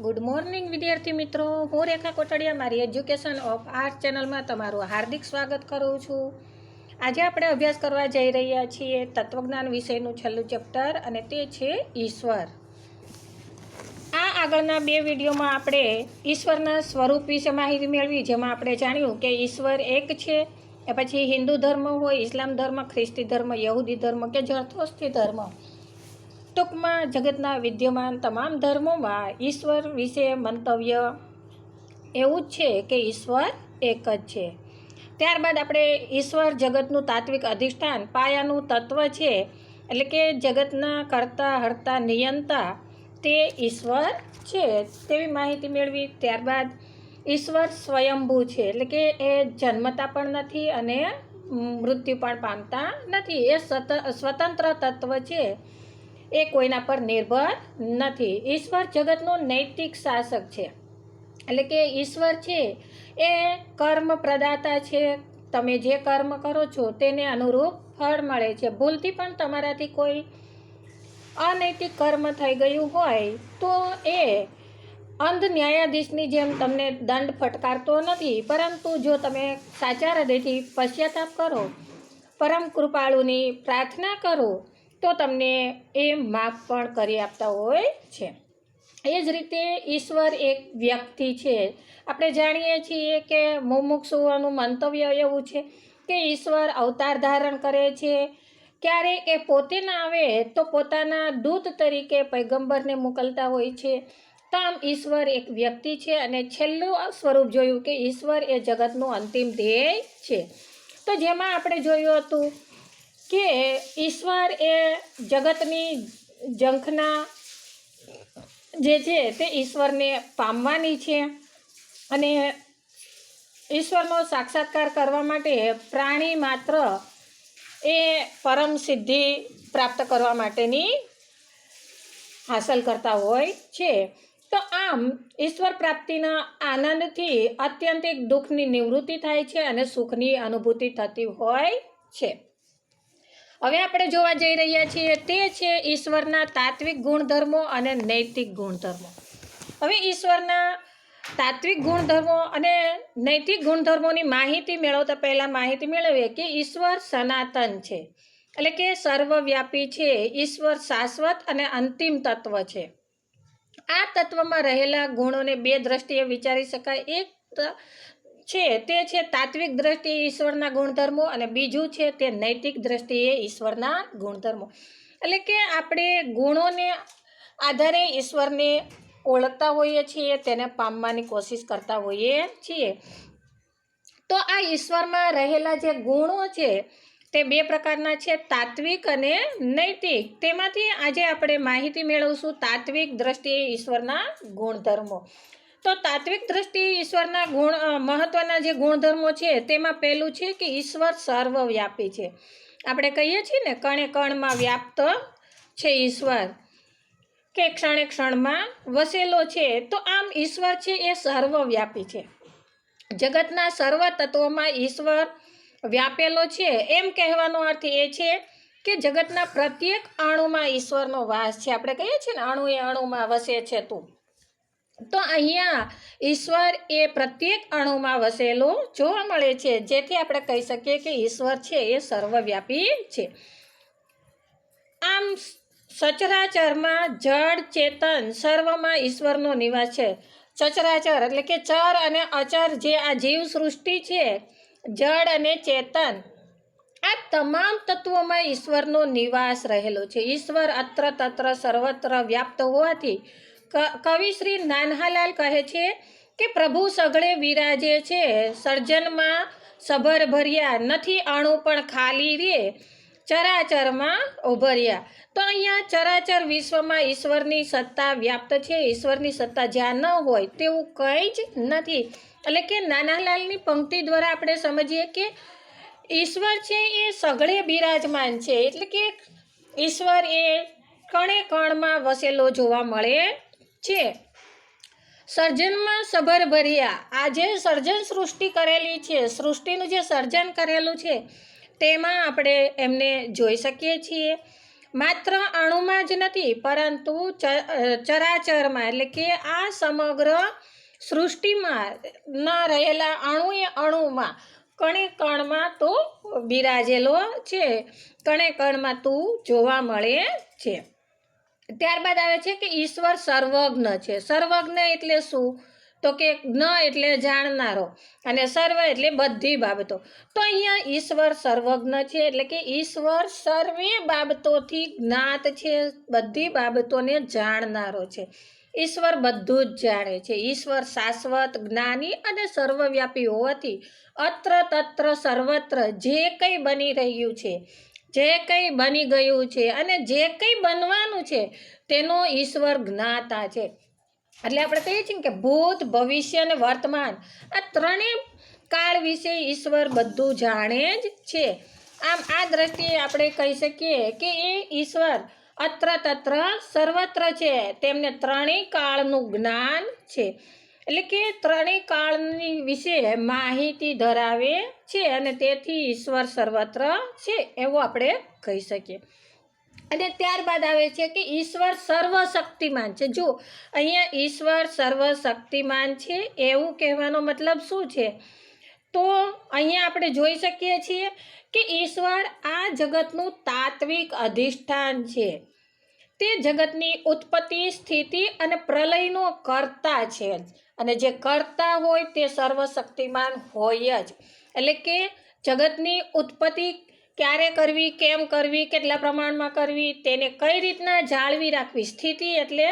Good morning વિદ્યાર્થી મિત્રો, હું રેખા કોટડિયા મારી એજ્યુકેશન ઓફ આર્ટ ચેનલમાં તમારું હાર્દિક સ્વાગત કરું છું. આજે આપણે અભ્યાસ કરવા જઈ રહ્યા છીએ તત્વજ્ઞાન વિષયનું છેલ્લું ચેપ્ટર, અને તે છે ઈશ્વર. આ આગળના બે વિડીયોમાં આપણે ઈશ્વરના સ્વરૂપ વિશે માહિતી મેળવી, જેમાં આપણે જાણ્યું કે ઈશ્વર એક છે. એ પછી હિન્દુ ધર્મ હોય, ઇસ્લામ ધર્મ, ખ્રિસ્તી ધર્મ, યહૂદી ધર્મ કે ઝરથુસ્ત્રી ધર્મ, ટૂંકમાં જગતના વિદ્યમાન તમામ ધર્મોમાં ઈશ્વર વિશે મંતવ્ય એવું જ છે કે ઈશ્વર એક જ છે. ત્યારબાદ આપણે ઈશ્વર જગતનું તાત્વિક અધિષ્ઠાન, પાયાનું તત્વ છે, એટલે કે જગતના કર્તા હર્તા નિયંતા તે ઈશ્વર છે તેવી માહિતી મેળવી. ત્યારબાદ ઈશ્વર સ્વયંભૂ છે, એટલે કે એ જન્મતા પણ નથી અને મૃત્યુ પણ પામતા નથી. એ સ્વતંત્ર તત્વ છે, એ કોઈના પર નિર્ભર નથી. ઈશ્વર જગતનો નૈતિક શાસક છે, એટલે કે ઈશ્વર છે એ કર્મ પ્રદાતા છે. તમે જે કર્મ કરો છો તેને અનુરૂપ ફળ મળે છે. ભૂલથી પણ તમારાથી કોઈ અનૈતિક કર્મ થઈ ગયું હોય તો એ અંધ ન્યાયાધીશની જેમ તમને દંડ ફટકારતો નથી, પરંતુ જો તમે સાચા હૃદયથી પશ્ચાતાપ કરો, પરમ કૃપાળુની પ્રાર્થના કરો, તો તમને એ માફ પણ કરી આપતા હોય છે. એ જ રીતે ઈશ્વર એક વ્યક્તિ છે. આપણે જાણીએ છીએ કે મુમુક્ષુઓનું મંતવ્ય એવું છે કે ઈશ્વર અવતાર ધારણ કરે છે. ક્યારેક એ પોતે ના આવે તો પોતાના દૂત તરીકે પૈગંબરને મોકલતા હોય છે. તો આમ ઈશ્વર એક વ્યક્તિ છે, અને છેલ્લું સ્વરૂપ જોયું કે ઈશ્વર એ જગતનું અંતિમ ધ્યેય છે. તો જેમાં આપણે જોયું હતું કે ઈશ્વર એ જગતની ઝંખના જે છે તે ઈશ્વરને પામવાની છે, અને ઈશ્વરનો સાક્ષાત્કાર કરવા માટે પ્રાણી માત્ર એ પરમ સિદ્ધિ પ્રાપ્ત કરવા માટેની હાંસલ કરતા હોય છે. તો આમ ઈશ્વર પ્રાપ્તિના આનંદથી અત્યંતિક દુઃખની નિવૃત્તિ થાય છે અને સુખની અનુભૂતિ થતી હોય છે. હવે આપણે જોવા જઈ રહ્યા છીએ તે છે ઈશ્વરના તાત્વિક ગુણધર્મો અને નૈતિક ગુણધર્મો. હવે ઈશ્વરના તાત્વિક ગુણધર્મો અને નૈતિક ગુણધર્મોની માહિતી મેળવતા પહેલાં માહિતી મેળવીએ કે ઈશ્વર સનાતન છે, એટલે કે સર્વવ્યાપી છે. ઈશ્વર શાશ્વત અને અંતિમ તત્વ છે. આ તત્વમાં રહેલા ગુણોને બે દ્રષ્ટિએ વિચારી શકાય. એક છે તે છે તાત્વિક દ્રષ્ટિએ ઈશ્વરના ગુણધર્મો, અને બીજું છે તે નૈતિક દ્રષ્ટિએ ઈશ્વરના ગુણધર્મો. એટલે કે આપણે ગુણોને આધારે ઈશ્વરને ઓળખતા હોઈએ છીએ, તેને પામવાની કોશિશ કરતા હોઈએ છીએ. તો આ ઈશ્વરમાં રહેલા જે ગુણો છે તે બે પ્રકારના છે, તાત્વિક અને નૈતિક. તેમાંથી આજે આપણે માહિતી મેળવશું તાત્વિક દ્રષ્ટિએ ઈશ્વરના ગુણધર્મો. તો તાત્વિક દ્રષ્ટિએ ઈશ્વરના મહત્વના જે ગુણધર્મો છે તેમાં પહેલું છે કે ઈશ્વર સર્વવ્યાપી છે. આપણે કહીએ છીએ ને કણે કણમાં વ્યાપ્ત છે ઈશ્વર, કે ક્ષણે ક્ષણમાં વસેલો છે. તો આમ ઈશ્વર છે એ સર્વવ્યાપી છે. જગતના સર્વ તત્વોમાં ઈશ્વર વ્યાપેલો છે. એમ કહેવાનો અર્થ એ છે કે જગતના પ્રત્યેક અણુમાં ઈશ્વરનો વાસ છે. આપણે કહીએ છીએ ને અણુ એ અણુમાં વસે છે તું. તો અહીંયા ઈશ્વર એ પ્રત્યેક અણુમાં વસેલો જોવા મળે છે, જેથી આપણે કહી શકીએ કે ઈશ્વર છે એ સર્વવ્યાપી છે. આમ સચરાચરમાં જળ ચેતન સર્વમાં ઈશ્વરનો નિવાસ છે. સચરાચર એટલે કે ચર અને અચર જે આ જીવ સૃષ્ટિ છે, જળ અને ચેતન, આ તમામ તત્વોમાં ઈશ્વરનો નિવાસ રહેલો છે. ઈશ્વર અત્ર તત્ર સર્વત્ર વ્યાપ્ત હોવાથી કવિ શ્રી નાનહાલાલ કહે છે કે પ્રભુ સઘળે વિરાજે છે, સર્જનમાં સભર ભર્યા, નથી અણુ પણ ખાલી રે, ચરાચરમાં ઉભર્યા. તો અહીંયા ચરાચર વિશ્વમાં ઈશ્વરની સત્તા વ્યાપ્ત છે. ઈશ્વરની સત્તા જ્યાં ન હોય તેવું કંઈ જ નથી. એટલે કે નાનાલાલની પંક્તિ દ્વારા આપણે સમજીએ કે ઈશ્વર છે એ સઘળે બિરાજમાન છે, એટલે કે ઈશ્વર એ કણે કણમાં વસેલો જોવા મળે છે. સર્જનમાં સભર ભર્યા, આ જે સર્જન સૃષ્ટિ કરેલી છે, સૃષ્ટિનું જે સર્જન કરેલું છે તેમાં આપણે એમને જોઈ શકીએ છીએ. માત્ર અણુમાં જ નથી, પરંતુ ચરાચરમાં એટલે કે આ સમગ્ર સૃષ્ટિમાં ન રહેલા અણુએ અણુમાં કણે કણમાં તો બિરાજેલો છે, કણે કણમાં તું જોવા મળે છે. ત્યારબાદ આવે છે કે ઈશ્વર સર્વજ્ઞ છે. સર્વજ્ઞ એટલે શું? તો કે જ્ઞ એટલે જાણનારો અને સર્વ એટલે બધી બાબતો. તો અહીંયા ઈશ્વર સર્વજ્ઞ છે એટલે કે ઈશ્વર સર્વે બાબતોથી જ્ઞાત છે, બધી બાબતોને જાણનારો છે. ઈશ્વર બધું જ જાણે છે. ઈશ્વર શાશ્વત, જ્ઞાની અને સર્વવ્યાપી હોવાથી અત્ર તત્ર સર્વત્ર જે કંઈ બની રહ્યું છે, જે કંઈ બની ગયું છે અને જે કંઈ બનવાનું છે તેનો ઈશ્વર જ્ઞાતા છે. એટલે આપણે કહીએ છીએ કે ભૂત, ભવિષ્ય અને વર્તમાન આ ત્રણેય કાળ વિશે ઈશ્વર બધું જાણે જ છે. આમ આ દ્રષ્ટિએ આપણે કહી શકીએ કે એ ઈશ્વર અત્ર તત્ર સર્વત્ર છે. તેમને ત્રણેય કાળનું જ્ઞાન છે, એટલે કે ત્રણેય કાળની વિશે માહિતી ધરાવે છે અને તેથી ઈશ્વર સર્વત્ર છે એવું આપણે કહી શકીએ. અને ત્યારબાદ આવે છે કે ઈશ્વર સર્વશક્તિમાન છે. જો અહીંયા ઈશ્વર સર્વશક્તિમાન છે એવું કહેવાનો મતલબ શું છે? તો અહીંયા આપણે જોઈ શકીએ છીએ કે ઈશ્વર આ જગતનું તાત્વિક અધિષ્ઠાન છે. તે જગતની ઉત્પત્તિ, સ્થિતિ અને પ્રલયનો કર્તા છે. અને જે કર્તા હોય તે સર્વશક્તિમાન હોય જ. એટલે કે જગતની ઉત્પત્તિ ક્યારે કરવી, કેમ કરવી, કેટલા પ્રમાણમાં કરવી, તેને કઈ રીતના જાળવી રાખવી, સ્થિતિ એટલે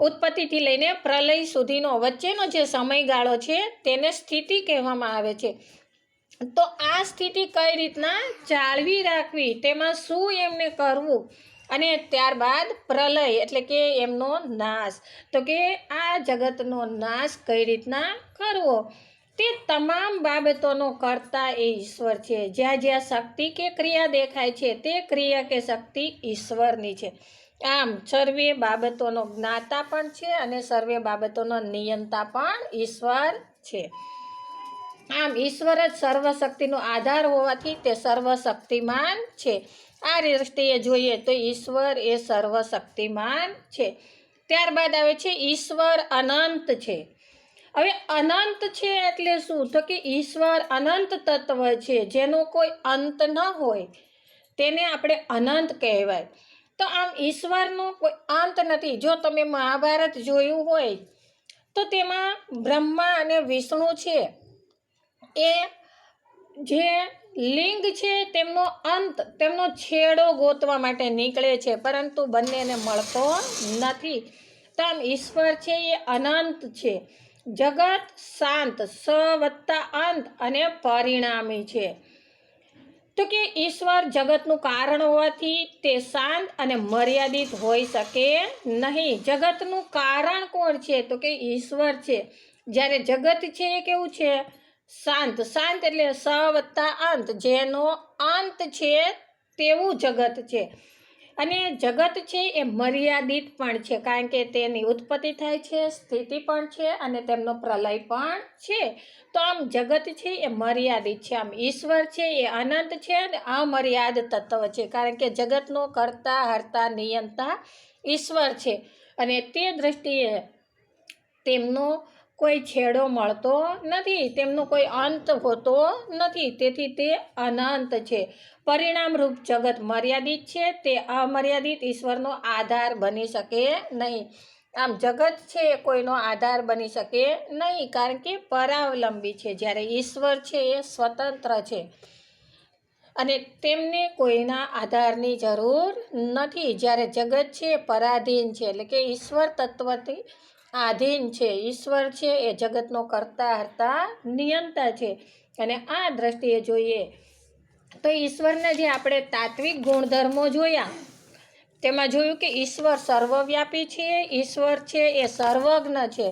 ઉત્પત્તિથી લઈને પ્રલય સુધીનો વચ્ચેનો જે સમયગાળો છે તેને સ્થિતિ કહેવામાં આવે છે. તો આ સ્થિતિ કઈ રીતના જાળવી રાખવી, તેમાં શું એમને કરવું, અને ત્યારબાદ પ્રલય એટલે કે એમનો નાશ, તો કે આ જગતનો નાશ કઈ રીતના કરવો, તે તમામ બાબતોનો કર્તા એ ઈશ્વર છે. જ્યાં જ્યાં શક્તિ કે ક્રિયા દેખાય છે તે ક્રિયા કે શક્તિ ઈશ્વરની છે. આમ સર્વે બાબતોનો જ્ઞાતા પણ છે અને સર્વે બાબતોનો નિયંતા પણ ઈશ્વર છે. આમ ઈશ્વર જ સર્વશક્તિનો આધાર હોવાથી તે સર્વશક્તિમાન છે. આ દ્રષ્ટિએ જોઈએ તો ઈશ્વર એ સર્વશક્તિમાન છે. ત્યારબાદ આવે છે ઈશ્વર અનંત છે. હવે અનંત છે એટલે શું? તો કે ઈશ્વર અનંત તત્વ છે, જેનો કોઈ અંત ન હોય તેને આપણે અનંત કહેવાય. તો આમ ઈશ્વરનો કોઈ અંત નથી. જો તમે મહાભારત જોયું હોય તો તેમાં બ્રહ્મા અને વિષ્ણુ છે એ જે લિંગ છે તેમનો અંત, તેમનો છેડો ગોતવા માટે નીકળે છે, પરંતુ બંનેને મળતો નથી. તો આમ ઈશ્વર છે એ અનંત છે. જગત શાંત, સ વત્તા અંત અને પરિણામી છે. તો કે ઈશ્વર જગતનું કારણ હોવાથી તે શાંત અને મર્યાદિત હોઈ શકે નહીં. જગતનું કારણ કોણ છે? તો કે ઈશ્વર છે. જ્યારે જગત છે એ કેવું છે? શાંત. શાંત એટલે સ વત્તા અંત, જેનો અંત છે તેવું જગત છે. અને જગત છે એ મર્યાદિત પણ છે, કારણ કે તેની ઉત્પત્તિ થાય છે, સ્થિતિ પણ છે અને તેમનો પ્રલય પણ છે. તો આમ જગત છે એ મર્યાદિત છે. આમ ઈશ્વર છે એ અનંત છે અને અમર્યાદ તત્વ છે, કારણ કે જગતનો કર્તા, હર્તા, નિયંતા ઈશ્વર છે અને તે દ્રષ્ટિએ તેમનો કોઈ છેડો મળતો નથી, તેમનો કોઈ અંત હોતો નથી, તેથી તે અનંત છે. પરિણામરૂપ જગત મર્યાદિત છે, તે અમર્યાદિત ઈશ્વરનો આધાર બની શકે નહીં. આમ જગત છે એ કોઈનો આધાર બની શકે નહીં, કારણ કે પરાવલંબી છે. જ્યારે ઈશ્વર છે એ સ્વતંત્ર છે અને તેમને કોઈના આધારની જરૂર નથી. જ્યારે જગત છે એ પરાધીન છે, એટલે કે ઈશ્વર તત્વથી આધીન છે. ઈશ્વર છે એ જગતનો કર્તા, હર્તા, નિયંતા છે. અને આ દ્રષ્ટિએ જોઈએ તો ઈશ્વરના જે આપણે તાત્વિક ગુણધર્મો જોયા તેમાં જોયું કે ઈશ્વર સર્વવ્યાપી છે, ઈશ્વર છે એ સર્વજ્ઞ છે.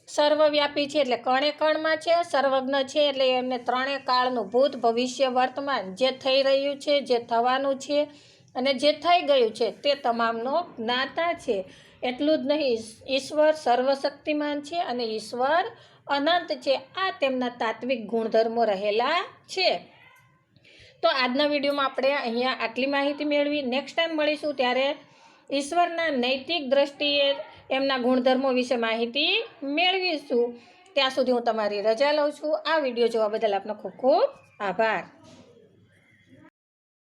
સર્વવ્યાપી છે એટલે કણે કણમાં છે, સર્વજ્ઞ છે એટલે એમને ત્રણેય કાળનું ભૂત, ભવિષ્ય, વર્તમાન જે થઈ રહ્યું છે, જે થવાનું છે અને જે થઈ ગયું છે તે તમામનો જ્ઞાતા છે. એટલું જ નહીં, ઈશ્વર સર્વશક્તિમાન છે અને ઈશ્વર અનંત છે. આ તેમના તાત્વિક ગુણધર્મો રહેલા છે. તો આજના વિડીયોમાં આપણે અહીંયા આટલી માહિતી મેળવી. નેક્સ્ટ ટાઈમ મળીશું ત્યારે ઈશ્વરના નૈતિક દ્રષ્ટિએ એમના ગુણધર્મો વિશે માહિતી મેળવીશું. ત્યાં સુધી હું તમારી રજા લઉં છું. આ વિડીયો જોવા બદલ આપનો ખૂબ ખૂબ આભાર.